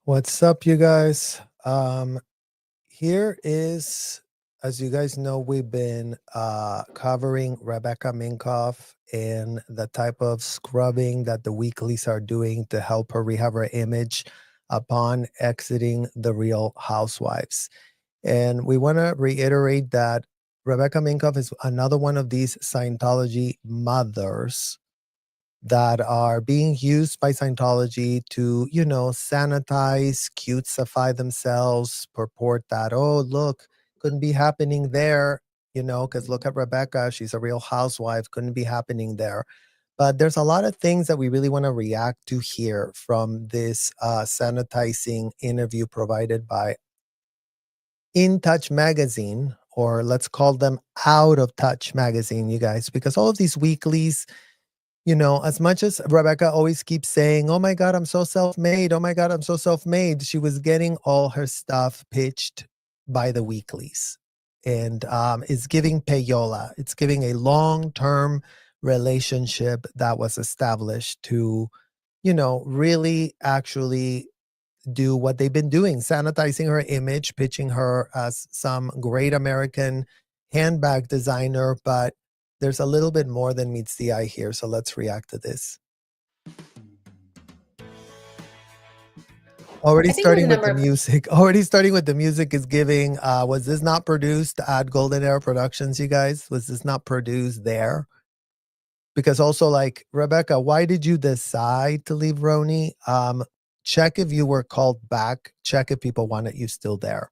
What's up, you guys? Here is, as you guys know, we've been covering Rebecca Minkoff and the type of scrubbing that the weeklies are doing to help her rehab her image upon exiting the Real Housewives. And we want to reiterate that Rebecca Minkoff is another one of these Scientology mothers that are being used by Scientology to, sanitize, cutesify themselves, purport that, oh, look, couldn't be happening there, because look at Rebecca, she's a real housewife, couldn't be happening there. But there's a lot of things that we really want to react to here from this sanitizing interview provided by In Touch Magazine, or let's call them Out of Touch Magazine, you guys, because all of these weeklies, as much as Rebecca always keeps saying, oh my God, I'm so self made. Oh my God, I'm so self made. She was getting all her stuff pitched by the weeklies. And it's giving payola. It's giving a long term relationship that was established to, really actually do what they've been doing, sanitizing her image, pitching her as some great American handbag designer. But there's a little bit more than meets the eye here. So let's react to this. Already starting with the music. Already starting with the music is giving. Was this not produced at Golden Era Productions, you guys? Was this not produced there? Because also, like, Rebecca, why did you decide to leave Rhony? Check if you were called back. Check if people wanted you still there.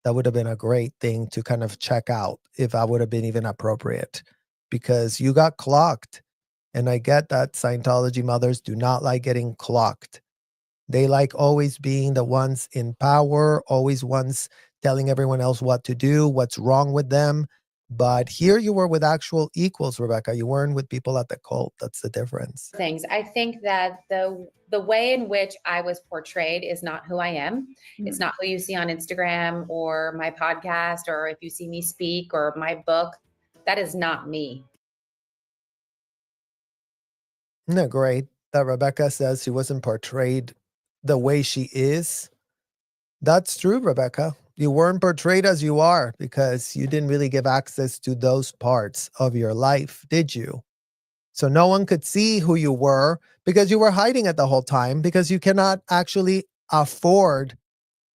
That would have been a great thing to kind of check out if I would have been even appropriate, because you got clocked. And I get that Scientology mothers do not like getting clocked. They like always being the ones in power, always ones telling everyone else what to do, what's wrong with them. But here you were with actual equals, Rebecca. You weren't with people at the cult. That's the difference. Things. I think that the way in which I was portrayed is not who I am. It's not who you see on Instagram or my podcast, or if you see me speak or my book. That is not me. Isn't it great that Rebecca says she wasn't portrayed the way she is? That's true, Rebecca. You weren't portrayed as you are because you didn't really give access to those parts of your life, did you? So no one could see who you were because you were hiding it the whole time, because you cannot actually afford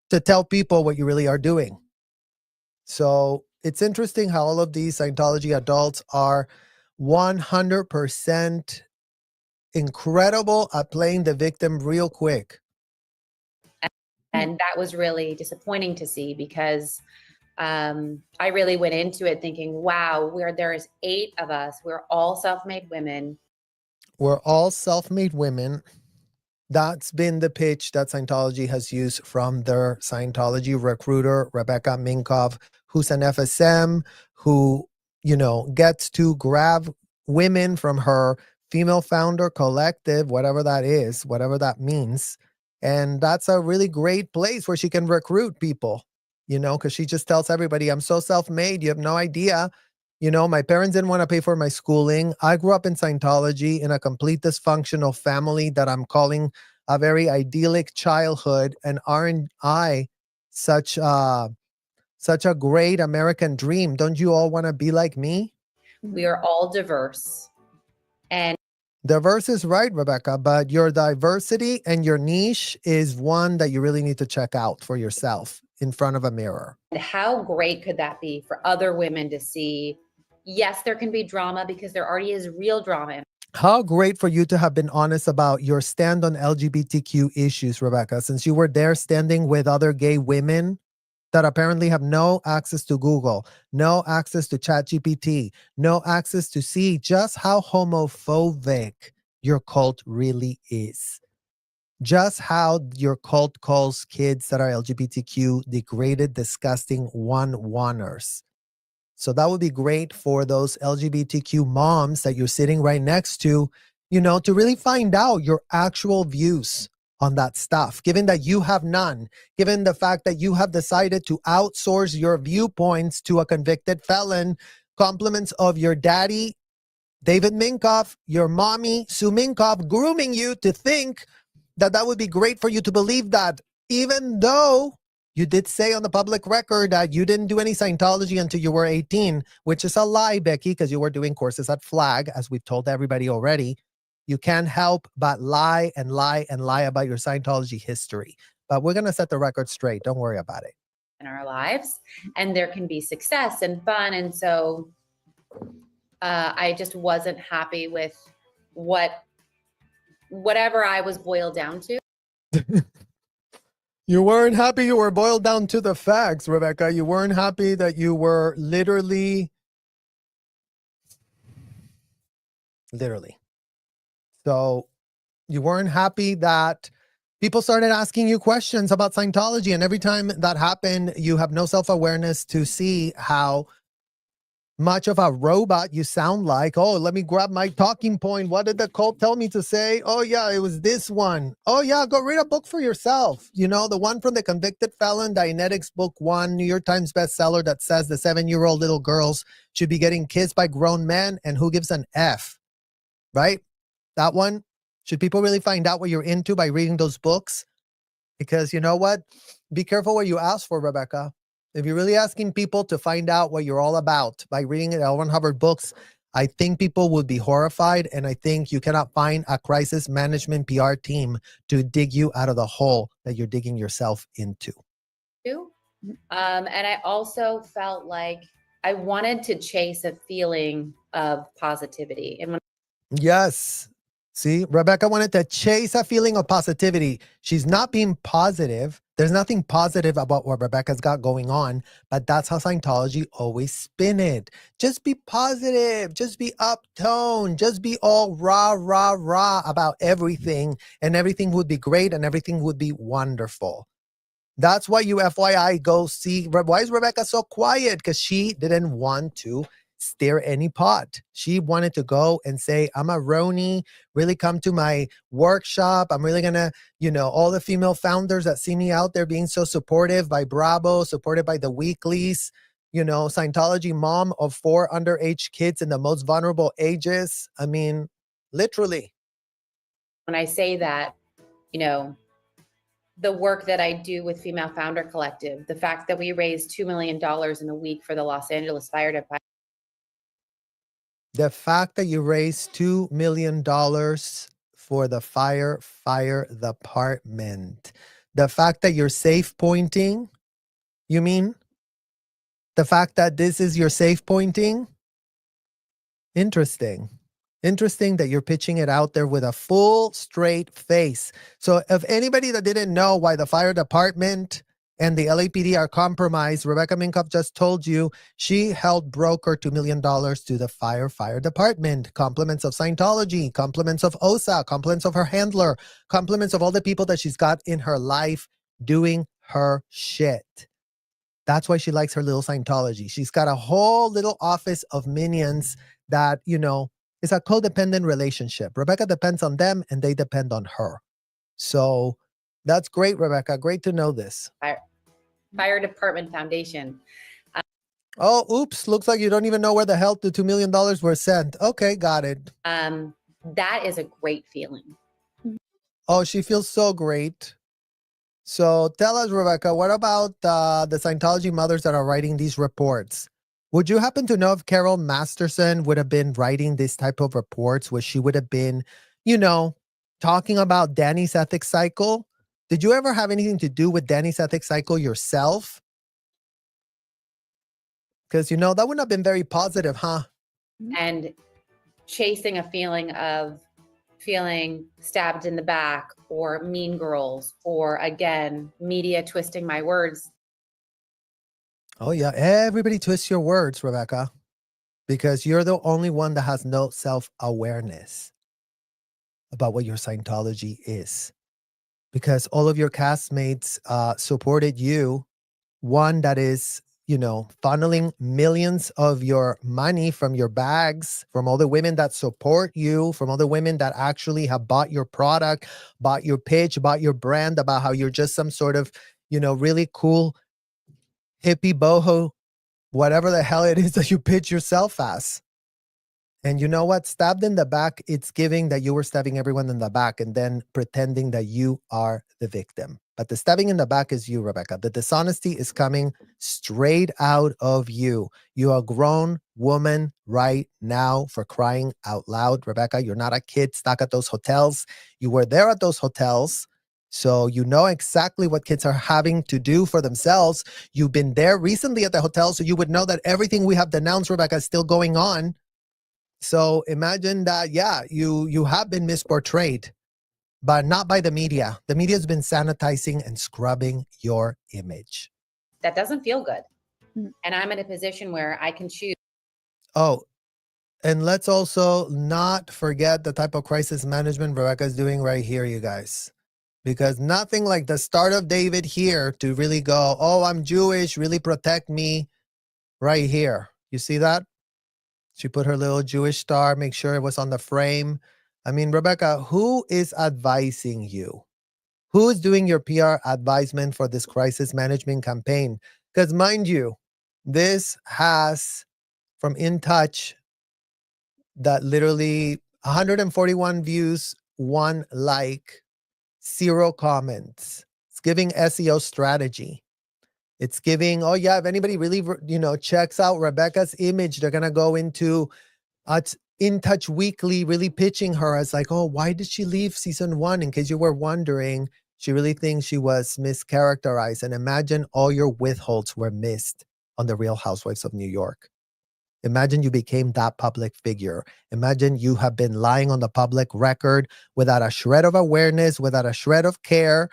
to tell people what you really are doing. So it's interesting how all of these Scientology adults are 100% incredible at playing the victim real quick. And that was really disappointing to see, because I really went into it thinking, wow, there is 8 of us. We're all self-made women. We're all self-made women. That's been the pitch that Scientology has used from their Scientology recruiter, Rebecca Minkoff, who's an FSM, who, gets to grab women from her female founder collective, whatever that is, whatever that means. And that's a really great place where she can recruit people, because she just tells everybody, I'm so self-made. You have no idea. My parents didn't want to pay for my schooling. I grew up in Scientology in a complete dysfunctional family that I'm calling a very idyllic childhood. And aren't I such a great American dream? Don't you all want to be like me? We are all diverse. And diverse is right, Rebecca, but your diversity and your niche is one that you really need to check out for yourself in front of a mirror. How great could that be for other women to see? Yes, there can be drama, because there already is real drama. How great for you to have been honest about your stand on LGBTQ issues, Rebecca, since you were there standing with other gay women that apparently have no access to Google, no access to ChatGPT, no access to see just how homophobic your cult really is. Just how your cult calls kids that are LGBTQ degraded, disgusting one-waners. So that would be great for those LGBTQ moms that you're sitting right next to, to really find out your actual views on that stuff, given that you have none, given the fact that you have decided to outsource your viewpoints to a convicted felon, compliments of your daddy, David Minkoff, your mommy, Sue Minkoff, grooming you to think that would be great for you to believe that even though you did say on the public record that you didn't do any Scientology until you were 18, which is a lie, Becky, because you were doing courses at Flag, as we've told everybody already. You can't help but lie and lie and lie about your Scientology history. But we're going to set the record straight. Don't worry about it. In our lives, and there can be success and fun. And so I just wasn't happy with whatever I was boiled down to. You weren't happy you were boiled down to the facts, Rebecca. You weren't happy that you were literally. So you weren't happy that people started asking you questions about Scientology. And every time that happened, you have no self-awareness to see how much of a robot you sound like. Oh, let me grab my talking point. What did the cult tell me to say? Oh, yeah, it was this one. Oh, yeah, go read a book for yourself. You know, the one from the convicted felon, Dianetics Book 1, New York Times bestseller that says the 7-year-old little girls should be getting kissed by grown men and who gives an F, right? That one. Should people really find out what you're into by reading those books? Because you know what? Be careful what you ask for, Rebecca. If you're really asking people to find out what you're all about by reading L. Ron Hubbard books, I think people would be horrified. And I think you cannot find a crisis management PR team to dig you out of the hole that you're digging yourself into. And I also felt like I wanted to chase a feeling of positivity. And yes. See, Rebecca wanted to chase a feeling of positivity. She's not being positive. There's nothing positive about what Rebecca's got going on, but that's how Scientology always spin it. Just be positive. Just be uptone. Just be all rah, rah, rah about everything, and everything would be great and everything would be wonderful. That's why you FYI go see. Why is Rebecca so quiet? Because she didn't want to stir any pot. She wanted to go and say, I'm a Rhony, really come to my workshop. I'm really going to, all the female founders that see me out there being so supportive by Bravo, supported by the weeklies, Scientology mom of 4 underage kids in the most vulnerable ages. I mean, literally. When I say that, the work that I do with Female Founder Collective, the fact that we raised $2 million in a week for the Los Angeles Fire Department. The fact that you raised $2 million for the fire department. The fact that you're safe pointing, you mean? The fact that this is your safe pointing? Interesting. Interesting that you're pitching it out there with a full straight face. So if anybody that didn't know why the fire department and the LAPD are compromised, Rebecca Minkoff just told you she helped broker $2 million to the fire department. Compliments of Scientology, compliments of OSA, compliments of her handler, compliments of all the people that she's got in her life doing her shit. That's why she likes her little Scientology. She's got a whole little office of minions that, it's a codependent relationship. Rebecca depends on them and they depend on her. So that's great, Rebecca. Great to know this. Fire Department Foundation. Oh, oops. Looks like you don't even know where the hell the $2 million were sent. Okay, got it. That is a great feeling. Oh, she feels so great. So tell us, Rebecca, what about the Scientology mothers that are writing these reports? Would you happen to know if Carol Masterson would have been writing this type of reports where she would have been, talking about Danny's ethics cycle? Did you ever have anything to do with Danny's ethics cycle yourself? Because, that wouldn't have been very positive, huh? And chasing a feeling of feeling stabbed in the back or mean girls or, again, media twisting my words. Oh, yeah. Everybody twists your words, Rebecca, because you're the only one that has no self-awareness about what your Scientology is. Because all of your castmates supported you. One that is, funneling millions of your money from your bags, from all the women that support you, from all the women that actually have bought your product, bought your pitch, bought your brand, about how you're just some sort of, really cool hippie boho, whatever the hell it is that you pitch yourself as. And you know what? Stabbed in the back, it's giving that you were stabbing everyone in the back and then pretending that you are the victim. But the stabbing in the back is you, Rebecca. The dishonesty is coming straight out of you. You're a grown woman right now, for crying out loud, Rebecca. You're not a kid stuck at those hotels. You were there at those hotels, so you know exactly what kids are having to do for themselves. You've been there recently at the hotel, so you would know that everything we have denounced, Rebecca, is still going on. So imagine that, yeah, you have been misportrayed, but not by the media. The media has been sanitizing and scrubbing your image. That doesn't feel good. And I'm in a position where I can choose. Oh, and let's also not forget the type of crisis management Rebecca's doing right here, you guys. Because nothing like the start of David here to really go, oh, I'm Jewish, really protect me, right here. You see that? She put her little Jewish star, make sure it was on the frame. I mean, Rebecca, who is advising you? Who is doing your PR advisement for this crisis management campaign? Because mind you, this has from In Touch that literally 141 views, 1 like, 0 comments. It's giving SEO strategy. It's giving, oh yeah, if anybody really, checks out Rebecca's image, they're going to go into In Touch Weekly, really pitching her as like, oh, why did she leave season 1? In case you were wondering, she really thinks she was mischaracterized. And imagine all your withholds were missed on The Real Housewives of New York. Imagine you became that public figure. Imagine you have been lying on the public record without a shred of awareness, without a shred of care,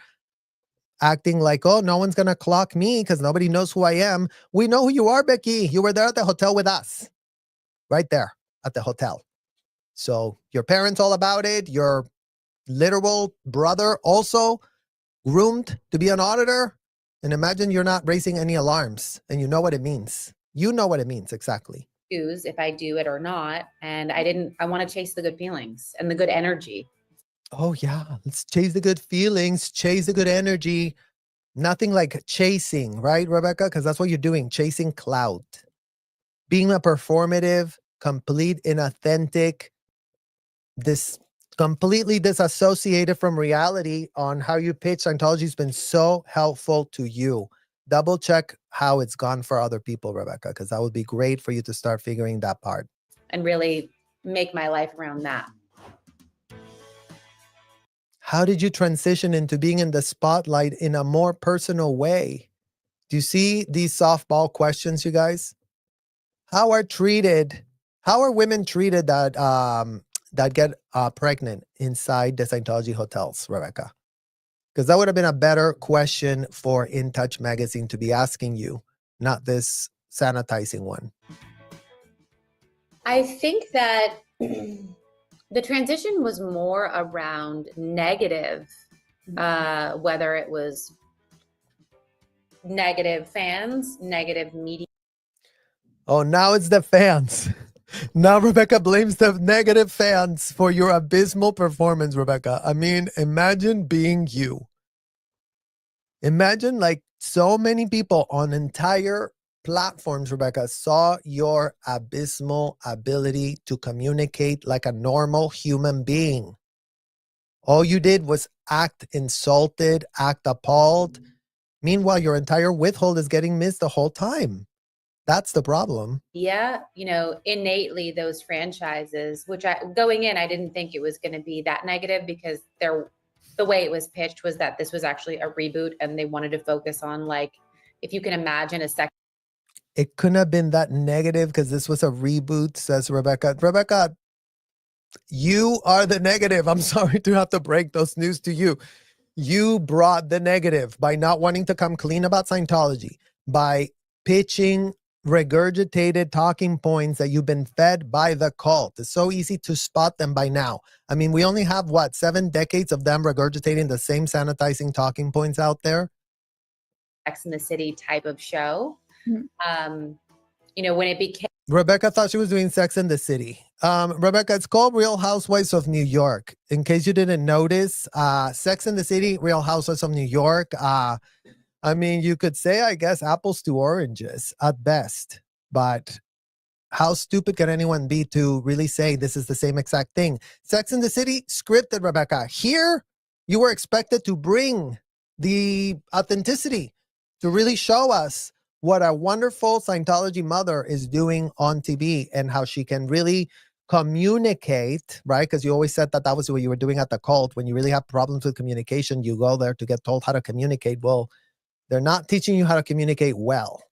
acting like, oh, no one's going to clock me because nobody knows who I am. We know who you are, Becky. You were there at the hotel with us. Right there at the hotel. So your parents all about it. Your literal brother also groomed to be an auditor. And imagine you're not raising any alarms and you know what it means. You know what it means exactly. Choose if I do it or not. And I want to chase the good feelings and the good energy. Oh yeah, let's chase the good feelings, chase the good energy. Nothing like chasing, right, Rebecca? Because that's what you're doing, chasing clout. Being a performative, complete, inauthentic, this completely disassociated from reality on how you pitch Scientology has been so helpful to you. Double check how it's gone for other people, Rebecca, because that would be great for you to start figuring that part. And really make my life around that. How did you transition into being in the spotlight in a more personal way? Do you see these softball questions, you guys? How are women treated that get pregnant inside the Scientology hotels, Rebecca? Because that would have been a better question for In Touch magazine to be asking you, not this sanitizing one. I think that the transition was more around negative, whether it was negative fans, negative media. Oh, now it's the fans. Now Rebecca blames the negative fans for your abysmal performance, Rebecca. I mean, imagine being you. Imagine like so many people on entire platforms, Rebecca, saw your abysmal ability to communicate like a normal human being. All you did was act insulted, act appalled. Meanwhile, your entire withhold is getting missed the whole time. That's the problem. Yeah, innately those franchises, which going in, I didn't think it was going to be that negative because the way it was pitched was that this was actually a reboot and they wanted to focus on, like, if you can imagine a second. It couldn't have been that negative because this was a reboot, says Rebecca. Rebecca, you are the negative. I'm sorry to have to break those news to you. You brought the negative by not wanting to come clean about Scientology, by pitching regurgitated talking points that you've been fed by the cult. It's so easy to spot them by now. I mean, we only have 7 decades of them regurgitating the same sanitizing talking points out there. Sex in the City type of show. When it became. Rebecca thought she was doing Sex in the City. Rebecca, it's called Real Housewives of New York. In case you didn't notice, Sex in the City, Real Housewives of New York. I mean, you could say, I guess, apples to oranges at best. But how stupid can anyone be to really say this is the same exact thing? Sex in the City, scripted, Rebecca. Here, you were expected to bring the authenticity, to really show us what a wonderful Scientology mother is doing on TV and how she can really communicate, right? Because you always said that that was what you were doing at the cult. When you really have problems with communication, you go there to get told how to communicate. Well, they're not teaching you how to communicate well,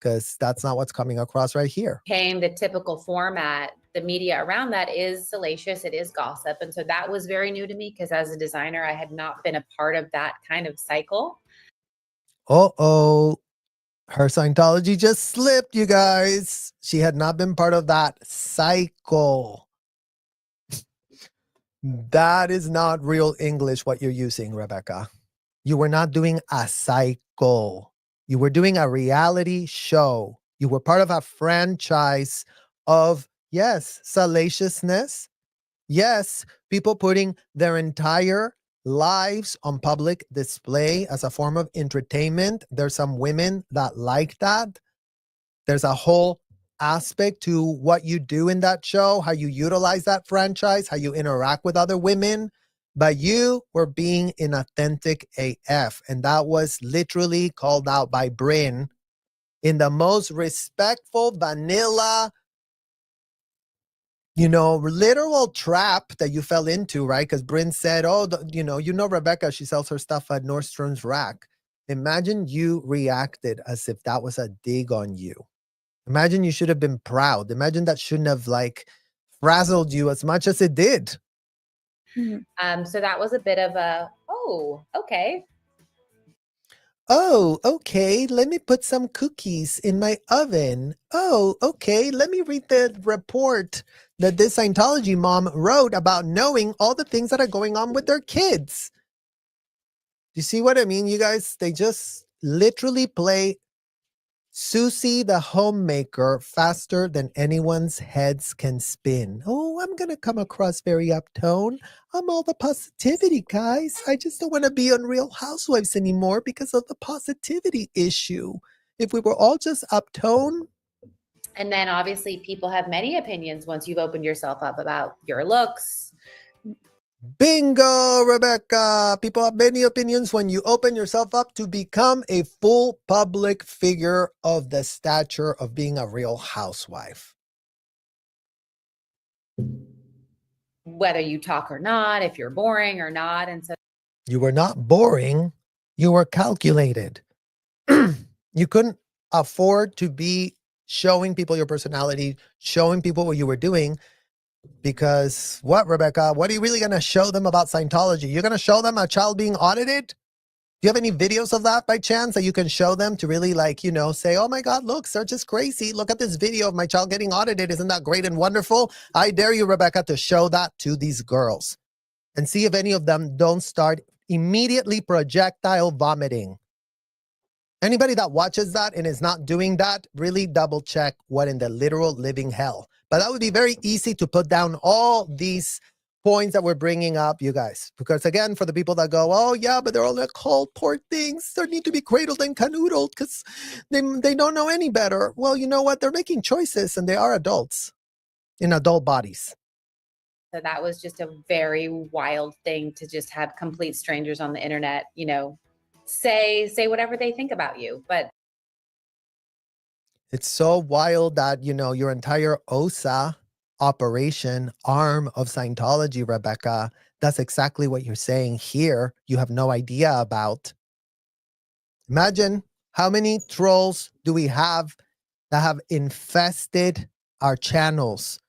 because that's not what's coming across right here. Came the typical format, the media around that is salacious, it is gossip. And so that was very new to me because as a designer, I had not been a part of that kind of cycle. Uh-oh. Her Scientology just slipped, you guys. She had not been part of that cycle. That is not real English, what you're using, Rebecca. You were not doing a cycle. You were doing a reality show. You were part of a franchise of, yes, salaciousness. Yes, people putting their entire lives on public display as a form of entertainment. There's some women that like that. There's a whole aspect to what you do in that show, how you utilize that franchise, how you interact with other women. But you were being inauthentic AF. And that was literally called out by Bryn in the most respectful, vanilla, literal trap that you fell into, right? Because Bryn said, oh, Rebecca, she sells her stuff at Nordstrom's rack. Imagine you reacted as if that was a dig on you. Imagine you should have been proud. Imagine that shouldn't have frazzled you as much as it did. So that was a bit of a, oh, okay. Oh, okay. Let me put some cookies in my oven. Oh, okay. Let me read the report that this Scientology mom wrote about knowing all the things that are going on with their kids. You see what I mean, you guys? They just literally play Susie the homemaker faster than anyone's heads can spin. Oh, I'm going to come across very uptone. I'm all the positivity, guys. I just don't want to be on Real Housewives anymore because of the positivity issue. If we were all just uptone. And then obviously people have many opinions once you've opened yourself up about your looks. Bingo, Rebecca. People have many opinions when you open yourself up to become a full public figure of the stature of being a real housewife. Whether you talk or not, if you're boring or not. And so you were not boring. You were calculated. You couldn't afford to be showing people your personality, showing people what you were doing. Because what, Rebecca? What are you really going to show them about Scientology? You're going to show them a child being audited? Do you have any videos of that by chance that you can show them to really say, oh my God, look, Search is crazy. Look at this video of my child getting audited. Isn't that great and wonderful? I dare you, Rebecca, to show that to these girls and see if any of them don't start immediately projectile vomiting. Anybody that watches that and is not doing that, really double check what in the literal living hell. But that would be very easy to put down all these points that we're bringing up, you guys. Because again, for the people that go, oh yeah, but they're all called poor things. They need to be cradled and canoodled because they don't know any better. Well, you know what? They're making choices and they are adults in adult bodies. So that was just a very wild thing to just have complete strangers on the internet, say whatever they think about you. But it's so wild that, your entire OSA operation arm of Scientology, Rebecca, that's exactly what you're saying here. You have no idea about. Imagine how many trolls do we have that have infested our channels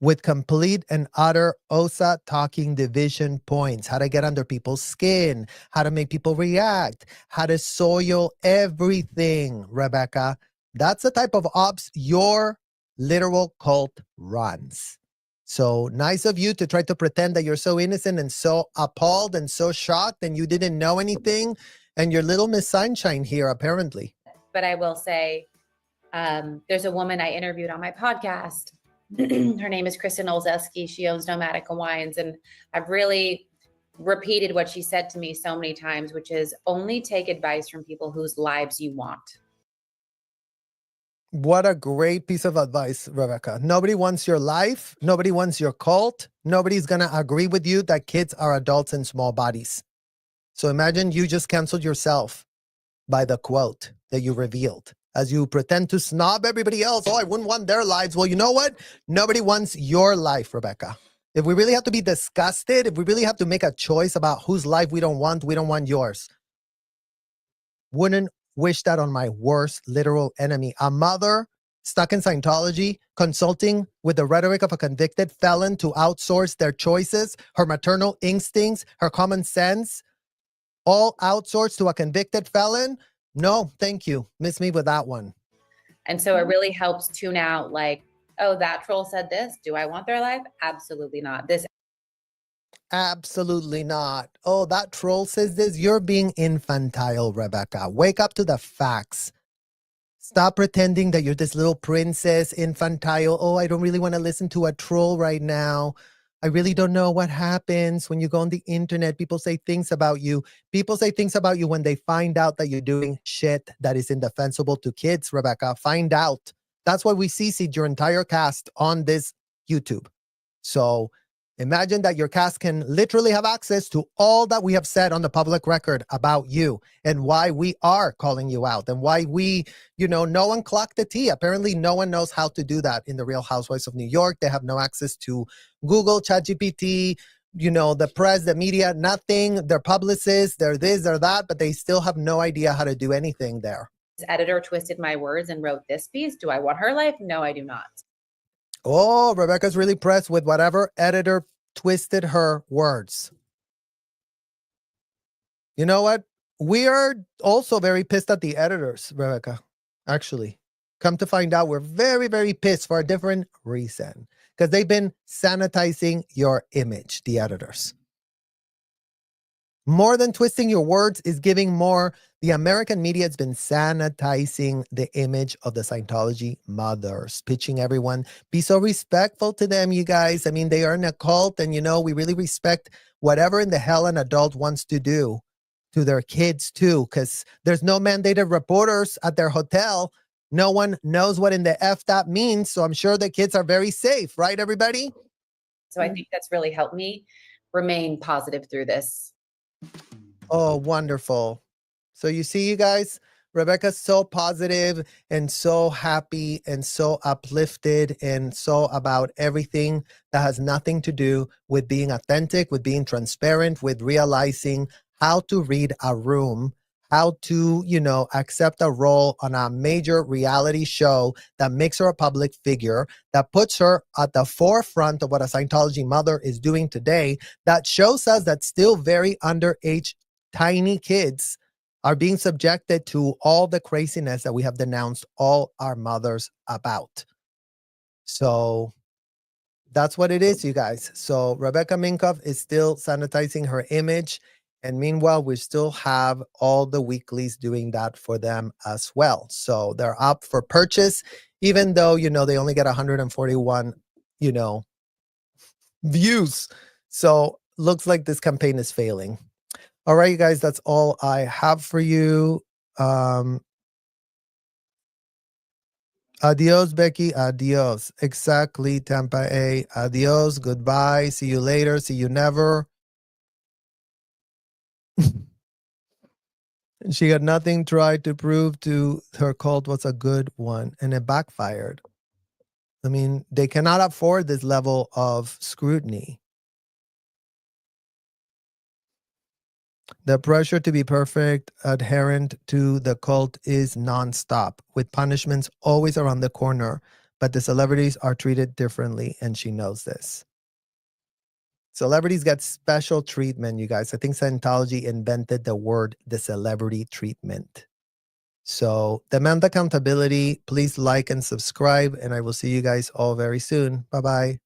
with complete and utter OSA talking division points, how to get under people's skin, how to make people react, how to soil everything, Rebecca. That's the type of ops your literal cult runs. So nice of you to try to pretend that you're so innocent and so appalled and so shocked and you didn't know anything. And you're little Miss Sunshine here, apparently. But I will say, there's a woman I interviewed on my podcast. Her name is Kristen Olszewski. She owns Nomadic Hawaiians. And I've really repeated what she said to me so many times, which is only take advice from people whose lives you want. What a great piece of advice, Rebecca. Nobody wants your life. Nobody wants your cult. Nobody's going to agree with you that kids are adults in small bodies. So imagine you just canceled yourself by the quote that you revealed. As you pretend to snob everybody else, oh, I wouldn't want their lives. Well, you know what? Nobody wants your life, Rebecca. If we really have to be disgusted, if we really have to make a choice about whose life we don't want yours. Wouldn't wish that on my worst literal enemy. A mother stuck in Scientology, consulting with the rhetoric of a convicted felon to outsource their choices, her maternal instincts, her common sense, all outsourced to a convicted felon. No, thank you. Miss me with that one. And so it really helps tune out like, oh, that troll said this. Do I want their life? Absolutely not. This Absolutely not. Oh, that troll says this. You're being infantile, Rebecca. Wake up to the facts. Stop pretending that you're this little princess, infantile. Oh, I don't really want to listen to a troll right now. I really don't know what happens when you go on the internet. People say things about you. People say things about you when they find out that you're doing shit that is indefensible to kids, Rebecca. Find out. That's why we CC'd your entire cast on this YouTube. So imagine that your cast can literally have access to all that we have said on the public record about you and why we are calling you out and why we, no one clocked the tea. Apparently, no one knows how to do that in the Real Housewives of New York. They have no access to Google, ChatGPT, the press, the media, nothing. They're publicists, they're this, they're that, but they still have no idea how to do anything there. editor twisted my words and wrote this piece. Do I want her life? No, I do not. Oh, Rebecca's really pressed with whatever editor twisted her words. You know what? We are also very pissed at the editors, Rebecca. Actually, come to find out, we're very, very pissed for a different reason. Because they've been sanitizing your image, the editors. More than twisting your words is giving more. The American media has been sanitizing the image of the Scientology mothers, pitching everyone, be so respectful to them, you guys. I mean, they are in a cult and, we really respect whatever in the hell an adult wants to do to their kids too, because there's no mandated reporters at their hotel. No one knows what in the F that means. So I'm sure the kids are very safe, right, everybody? So I think that's really helped me remain positive through this. Oh, wonderful. So you see, you guys, Rebecca's so positive and so happy and so uplifted and so about everything that has nothing to do with being authentic, with being transparent, with realizing how to read a room, how to, accept a role on a major reality show that makes her a public figure, that puts her at the forefront of what a Scientology mother is doing today, that shows us that still very underage tiny kids are being subjected to all the craziness that we have denounced all our mothers about. So that's what it is, you guys. So Rebecca Minkoff is still sanitizing her image. And meanwhile, we still have all the weeklies doing that for them as well. So they're up for purchase, even though, they only get 141, views. So looks like this campaign is failing. All right, you guys, that's all I have for you. Adios, Becky. Adios. Exactly, Tampa A. Adios. Goodbye. See you later. See you never. She had nothing tried to prove to her cult was a good one, and it backfired. I mean, they cannot afford this level of scrutiny. The pressure to be perfect, adherent to the cult is nonstop, with punishments always around the corner, but the celebrities are treated differently, and she knows this. Celebrities get special treatment, you guys. I think Scientology invented the word, the celebrity treatment. So demand accountability. Please like and subscribe, and I will see you guys all very soon. Bye-bye.